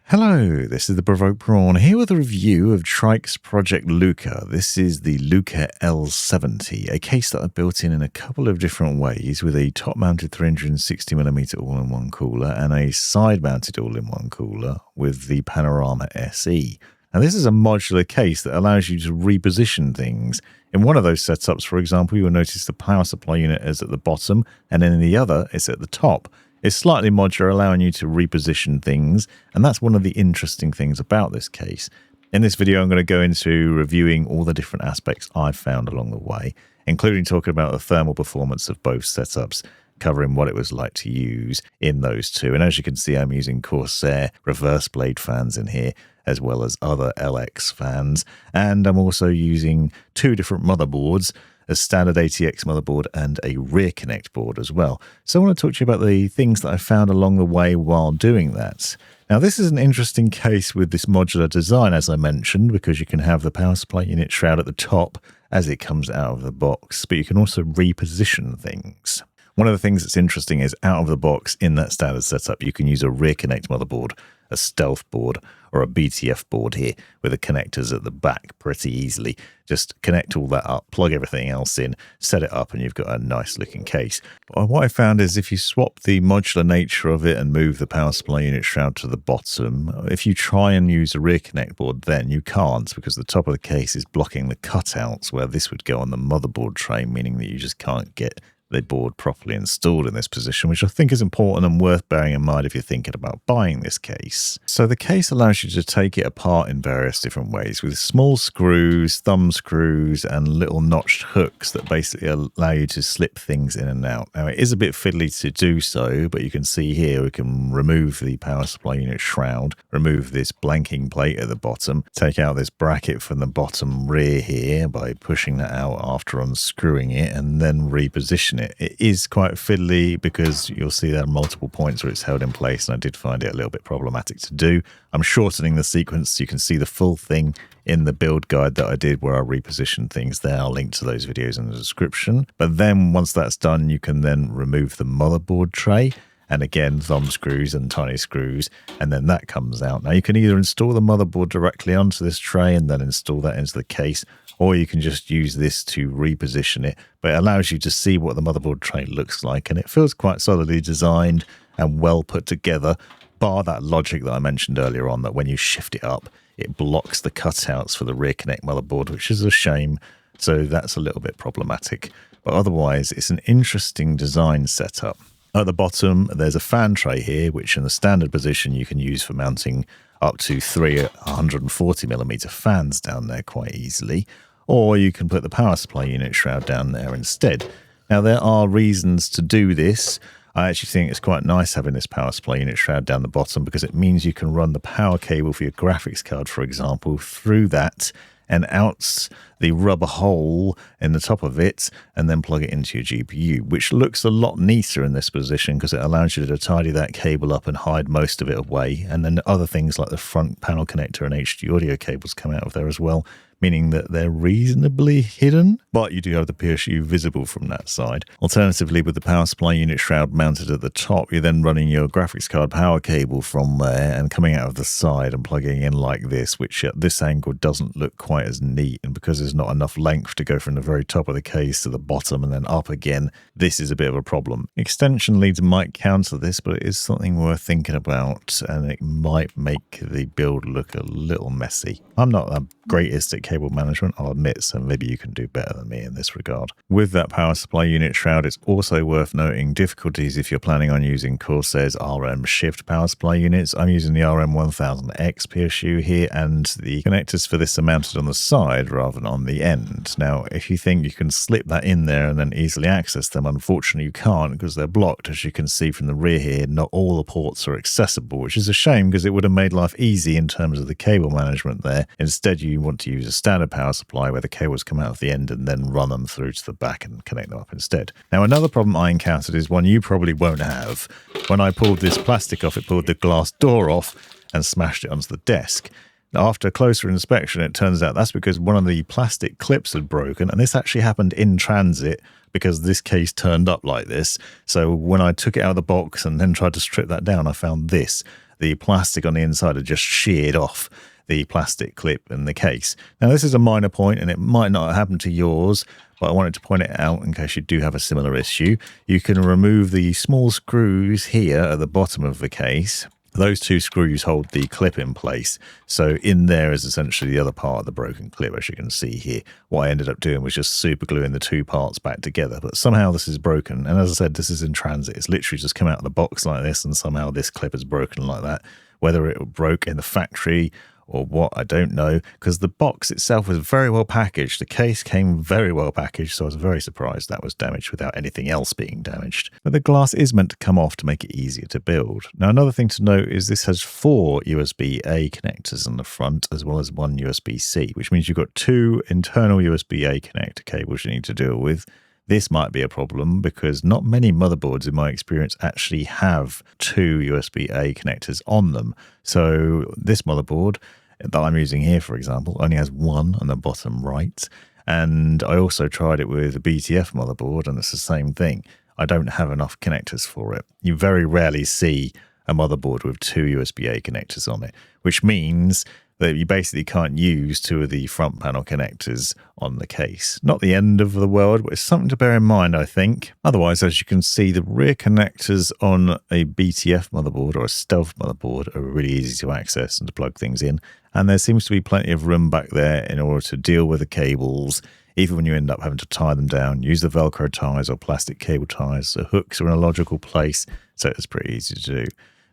Hello, this is the Provoked Prawn here with a review of Tryx Project Luca. This is the Luca L70, a case that I built in a couple of different ways with a top-mounted 360mm all-in-one cooler and a side-mounted all-in-one cooler with the Panorama SE. Now this is a modular case that allows you to reposition things. In one of those setups, for example, you'll notice the power supply unit is at the bottom and then in the other it's at the top. It's slightly modular, allowing you to reposition things, and that's one of the interesting things about this case. In this video, I'm going to go into reviewing all the different aspects I've found along the way, including talking about the thermal performance of both setups, covering what it was like to use in those two. And as you can see, I'm using Corsair reverse blade fans in here, as well as other LX fans. And I'm also using two different motherboards, a standard ATX motherboard and a rear connect board as well. So I want to talk to you about the things that I found along the way while doing that. Now this is an interesting case with this modular design, as I mentioned, because you can have the power supply unit shroud at the top as it comes out of the box, but you can also reposition things. One of the things that's interesting is out of the box in that standard setup, you can use a rear connect motherboard, a stealth board, or a BTF board here with the connectors at the back pretty easily. Just connect all that up, plug everything else in, set it up, and you've got a nice looking case. But what I found is if you swap the modular nature of it and move the power supply unit shroud to the bottom, if you try and use a rear connect board, then you can't, because the top of the case is blocking the cutouts where this would go on the motherboard tray, meaning that you just can't get the board properly installed in this position, which I think is important and worth bearing in mind if you're thinking about buying this case. So the case allows you to take it apart in various different ways with small screws, thumb screws, and little notched hooks that basically allow you to slip things in and out. Now it is a bit fiddly to do so, but you can see here we can remove the power supply unit shroud, remove this blanking plate at the bottom, take out this bracket from the bottom rear here by pushing that out after unscrewing it, and then reposition it. It is quite fiddly because you'll see there are multiple points where it's held in place, and I did find it a little bit problematic to do. I'm shortening the sequence so you can see the full thing in the build guide that I did where I repositioned things there. I'll link to those videos in the description. But then once that's done, you can then remove the motherboard tray, and again thumb screws and tiny screws, and then that comes out. Now you can either install the motherboard directly onto this tray and then install that into the case, or you can just use this to reposition it, but it allows you to see what the motherboard tray looks like, and it feels quite solidly designed and well put together, bar that logic that I mentioned earlier on, that when you shift it up, it blocks the cutouts for the rear connect motherboard, which is a shame, so that's a little bit problematic. But otherwise, it's an interesting design setup. At the bottom, there's a fan tray here, which in the standard position you can use for mounting up to 3 140mm fans down there quite easily, or you can put the power supply unit shroud down there instead. Now there are reasons to do this. I actually think it's quite nice having this power supply unit shroud down the bottom because it means you can run the power cable for your graphics card, for example, through that and out the rubber hole in the top of it and then plug it into your GPU, which looks a lot neater in this position because it allows you to tidy that cable up and hide most of it away. And then other things like the front panel connector and HD audio cables come out of there as well, meaning that they're reasonably hidden, but you do have the PSU visible from that side. Alternatively, with the power supply unit shroud mounted at the top, you're then running your graphics card power cable from there and coming out of the side and plugging in like this, which at this angle doesn't look quite as neat. And because there's not enough length to go from the very top of the case to the bottom and then up again, this is a bit of a problem. Extension leads might counter this, but it is something worth thinking about, and it might make the build look a little messy. I'm not the greatest at cable management, I'll admit, so maybe you can do better than me in this regard. With that power supply unit shroud, it's also worth noting difficulties if you're planning on using Corsair's RMShift power supply units. I'm using the RM1000X PSU here, and the connectors for this are mounted on the side rather than on the end. Now, if you think you can slip that in there and then easily access them, unfortunately you can't because they're blocked. As you can see from the rear here, not all the ports are accessible, which is a shame because it would have made life easy in terms of the cable management there. Instead, you want to use a standard power supply where the cables come out of the end and then run them through to the back and connect them up instead. Now, another problem I encountered is one you probably won't have. When I pulled this plastic off, it pulled the glass door off and smashed it onto the desk. Now, after a closer inspection, it turns out that's because one of the plastic clips had broken, and this actually happened in transit because this case turned up like this. So when I took it out of the box and then tried to strip that down, I found this. the plastic on the inside had just sheared off the plastic clip in the case. Now, this is a minor point, and it might not happen to yours, but I wanted to point it out in case you do have a similar issue. You can remove the small screws here at the bottom of the case. Those two screws hold the clip in place. So in there is essentially the other part of the broken clip, as you can see here. What I ended up doing was just super gluing the two parts back together. But somehow this is broken. And as I said, this is in transit. It's literally just come out of the box like this, and somehow this clip is broken like that. Whether it broke in the factory or what, I don't know, because the box itself was very well packaged. The case came very well packaged, so I was very surprised that was damaged without anything else being damaged. But the glass is meant to come off to make it easier to build. Now, another thing to note is this has 4 USB-A connectors on the front, as well as 1 USB-C, which means you've got 2 internal USB-A connector cables you need to deal with. This might be a problem because not many motherboards, in my experience, actually have 2 USB-A connectors on them. So this motherboard that I'm using here, for example, only has 1 on the bottom right. And I also tried it with a BTF motherboard, and it's the same thing. I don't have enough connectors for it. You very rarely see a motherboard with 2 USB-A connectors on it, which means that you basically can't use 2 of the front panel connectors on the case. Not the end of the world, but it's something to bear in mind, I think. Otherwise, as you can see, the rear connectors on a BTF motherboard or a stealth motherboard are really easy to access and to plug things in. And there seems to be plenty of room back there in order to deal with the cables, even when you end up having to tie them down. Use the Velcro ties or plastic cable ties. The hooks are in a logical place, so it's pretty easy to do.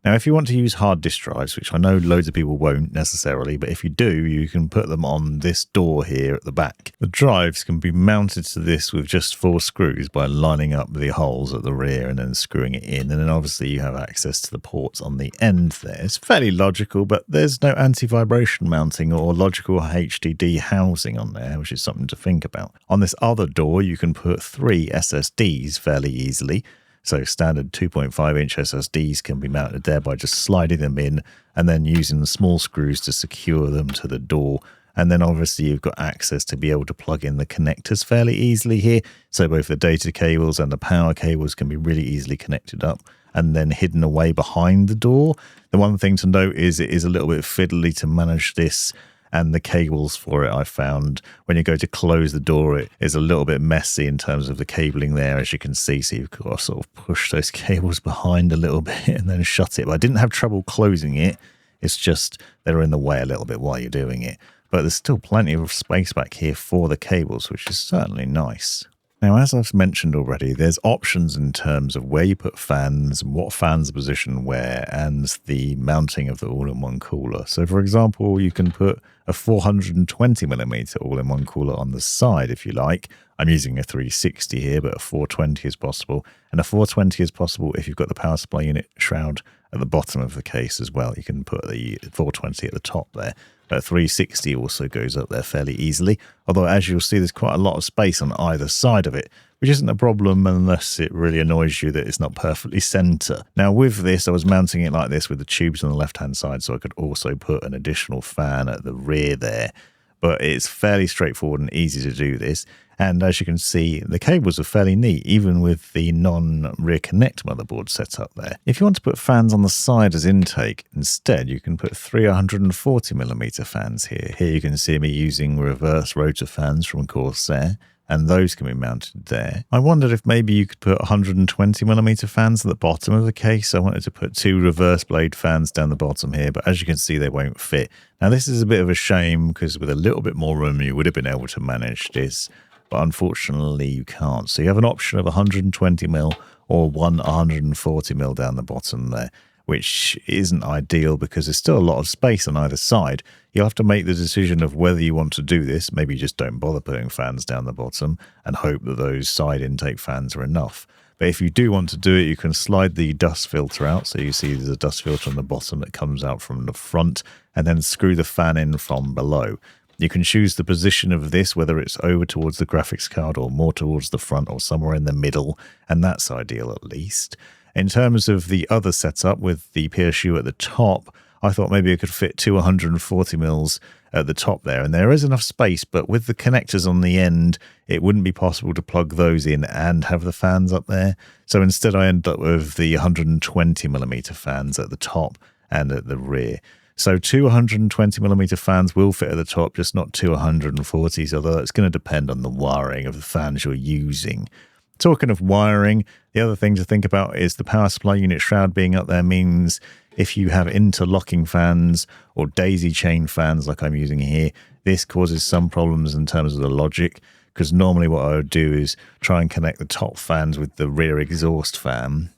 Now, if you want to use hard disk drives, which I know loads of people won't necessarily, but if you do, you can put them on this door here at the back. The drives can be mounted to this with just 4 screws by lining up the holes at the rear and then screwing it in. And then obviously you have access to the ports on the end there. It's fairly logical, but there's no anti-vibration mounting or logical HDD housing on there, which is something to think about. On this other door, you can put 3 SSDs fairly easily. So standard 2.5-inch SSDs can be mounted there by just sliding them in and then using the small screws to secure them to the door. And then obviously you've got access to be able to plug in the connectors fairly easily here. So both the data cables and the power cables can be really easily connected up and then hidden away behind the door. The one thing to note is it is a little bit fiddly to manage this, and the cables for it, I found when you go to close the door, it is a little bit messy in terms of the cabling there, as you can see. So you've got to sort of push those cables behind a little bit and then shut it. But I didn't have trouble closing it. It's just they're in the way a little bit while you're doing it. But there's still plenty of space back here for the cables, which is certainly nice. Now, as I've mentioned already, there's options in terms of where you put fans, what fans are positioned where, and the mounting of the all-in-one cooler. So, for example, you can put a 420mm all-in-one cooler on the side if you like. I'm using a 360 here, but a 420 is possible. And a 420 is possible if you've got the power supply unit shroud at the bottom of the case as well. You can put the 420 at the top there. But 360 also goes up there fairly easily. Although, as you'll see, there's quite a lot of space on either side of it, which isn't a problem unless it really annoys you that it's not perfectly center. Now, with this, I was mounting it like this with the tubes on the left-hand side, so I could also put an additional fan at the rear there. But it's fairly straightforward and easy to do this. And as you can see, the cables are fairly neat, even with the non-rear connect motherboard set up there. If you want to put fans on the side as intake, instead you can put 340mm fans here. Here you can see me using reverse rotor fans from Corsair, and those can be mounted there. I wondered if maybe you could put 120mm fans at the bottom of the case. I wanted to put 2 reverse blade fans down the bottom here, but as you can see, they won't fit. Now, this is a bit of a shame because with a little bit more room, you would have been able to manage this. But unfortunately you can't. So you have an option of 120mm or 140mm down the bottom there, which isn't ideal because there's still a lot of space on either side. You'll have to make the decision of whether you want to do this. Maybe just don't bother putting fans down the bottom and hope that those side intake fans are enough. But if you do want to do it, you can slide the dust filter out. So you see there's a dust filter on the bottom that comes out from the front, and then screw the fan in from below. You can choose the position of this, whether it's over towards the graphics card or more towards the front or somewhere in the middle, and that's ideal at least. In terms of the other setup with the PSU at the top, I thought maybe I could fit 240mm at the top there, and there is enough space, but with the connectors on the end, it wouldn't be possible to plug those in and have the fans up there. So instead I ended up with the 120mm fans at the top, and at the rear. So 220mm fans will fit at the top, just not 240s, although it's going to depend on the wiring of the fans you're using. Talking of wiring, the other thing to think about is the power supply unit shroud being up there means if you have interlocking fans or daisy chain fans like I'm using here, this causes some problems in terms of the logic, because normally what I would do is try and connect the top fans with the rear exhaust fan.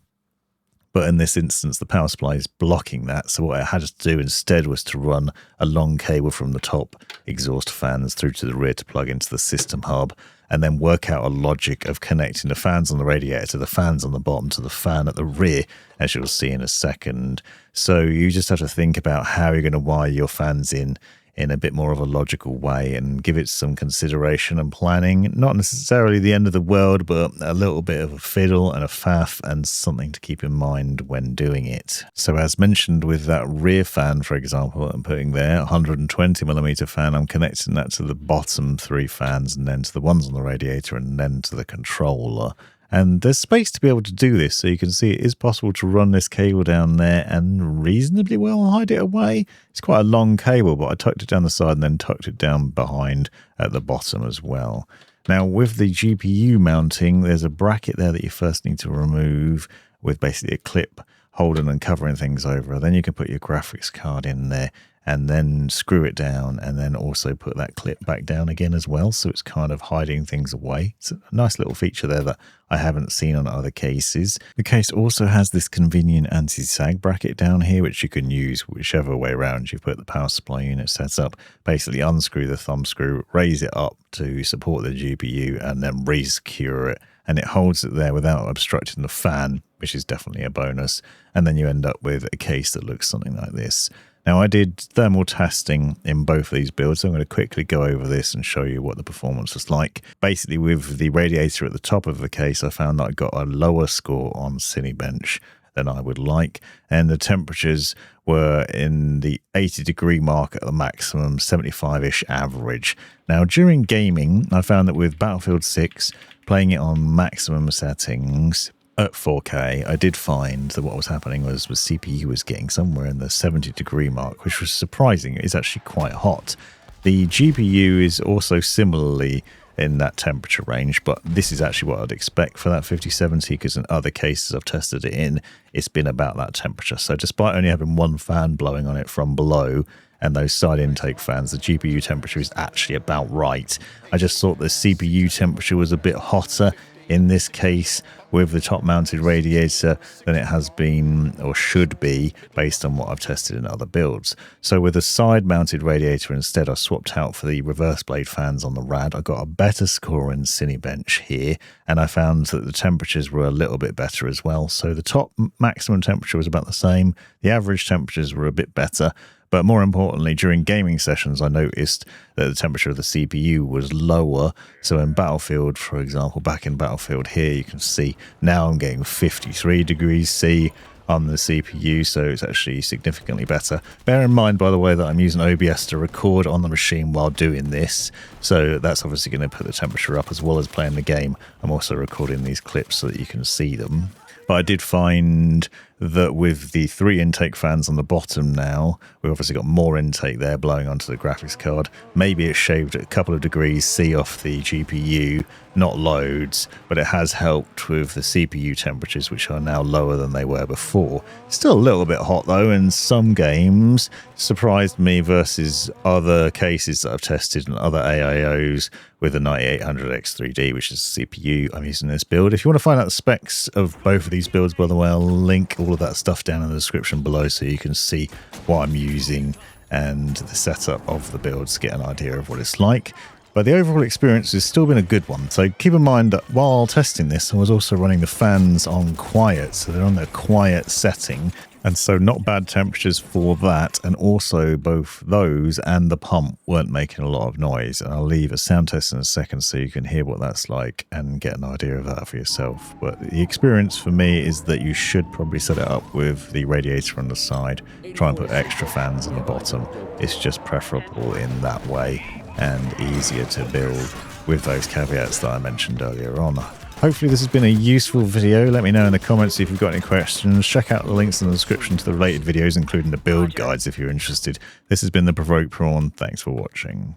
But in this instance, the power supply is blocking that. So what I had to do instead was to run a long cable from the top exhaust fans through to the rear to plug into the system hub, and then work out a logic of connecting the fans on the radiator to the fans on the bottom to the fan at the rear, as you'll see in a second. So you just have to think about how you're going to wire your fans in a bit more of a logical way and give it some consideration and planning. Not necessarily the end of the world, but a little bit of a fiddle and a faff and something to keep in mind when doing it. So as mentioned with that rear fan, for example, I'm putting there 120mm fan, I'm connecting that to the bottom 3 fans and then to the ones on the radiator and then to the controller. And there's space to be able to do this, so you can see it is possible to run this cable down there and reasonably well hide it away. It's quite a long cable, but I tucked it down the side and then tucked it down behind at the bottom as well. Now with the GPU mounting, there's a bracket there that you first need to remove with basically a clip holding and covering things over. Then you can put your graphics card in there and then screw it down, and then also put that clip back down again as well, so it's kind of hiding things away. It's a nice little feature there that I haven't seen on other cases. The case also has this convenient anti-sag bracket down here, which you can use whichever way around you put the power supply unit set up. Basically unscrew the thumb screw, raise it up to support the GPU, and then re-secure it, and it holds it there without obstructing the fan, which is definitely a bonus. And then you end up with a case that looks something like this. Now I did thermal testing in both of these builds, so I'm going to quickly go over this and show you what the performance was like. Basically with the radiator at the top of the case, I found that I got a lower score on Cinebench than I would like, and the temperatures were in the 80-degree mark at the maximum, 75-ish average. Now during gaming, I found that with Battlefield 6, playing it on maximum settings at 4K, I did find that what was happening was the CPU was getting somewhere in the 70-degree mark, which was surprising. It's actually quite hot. The GPU is also similarly in that temperature range, but this is actually what I'd expect for that 5070, because in other cases I've tested it in, it's been about that temperature. So despite only having one fan blowing on it from below and those side intake fans, the GPU temperature is actually about right. I just thought the CPU temperature was a bit hotter in this case with the top mounted radiator than it has been or should be based on what I've tested in other builds. So with a side mounted radiator instead, I swapped out for the reverse blade fans on the rad. I got a better score in Cinebench here, and I found that the temperatures were a little bit better as well. So the top maximum temperature was about the same, the average temperatures were a bit better. But more importantly, during gaming sessions, I noticed that the temperature of the CPU was lower. So in Battlefield, for example, back in Battlefield here, you can see now I'm getting 53 degrees C on the CPU, so it's actually significantly better. Bear in mind, by the way, that I'm using OBS to record on the machine while doing this, so that's obviously going to put the temperature up as well as playing the game. I'm also recording these clips so that you can see them. But I did find that with the 3 intake fans on the bottom now, we've obviously got more intake there blowing onto the graphics card. Maybe it shaved a couple of degrees C off the GPU, not loads, but it has helped with the CPU temperatures, which are now lower than they were before. Still a little bit hot though in some games. Surprised me versus other cases that I've tested and other AIOs with the 9800X3D, which is the CPU I'm using in this build. If you want to find out the specs of both of these builds, by the way, I'll link all of that stuff down in the description below so you can see what I'm using and the setup of the builds to get an idea of what it's like. But the overall experience has still been a good one. So keep in mind that while testing this, I was also running the fans on quiet, so they're on their quiet setting. And so not bad temperatures for that, and also both those and the pump weren't making a lot of noise. And I'll leave a sound test in a second so you can hear what that's like and get an idea of that for yourself. But the experience for me is that you should probably set it up with the radiator on the side, try and put extra fans on the bottom. It's just preferable in that way and easier to build with those caveats that I mentioned earlier on. Hopefully this has been a useful video. Let me know in the comments if you've got any questions. Check out the links in the description to the related videos, including the build guides if you're interested. This has been the Provoked Prawn. Thanks for watching.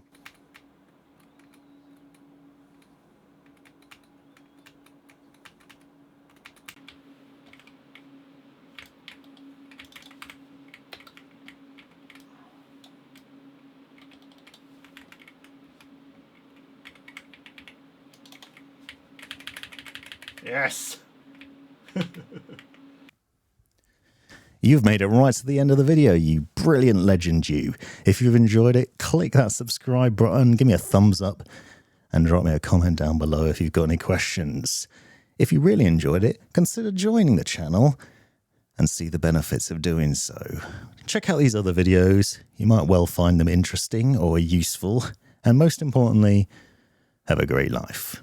Yes! You've made it right to the end of the video, you brilliant legend you. If you've enjoyed it, click that subscribe button, give me a thumbs up, and drop me a comment down below if you've got any questions. If you really enjoyed it, consider joining the channel and see the benefits of doing so. Check out these other videos, you might well find them interesting or useful, and most importantly, have a great life.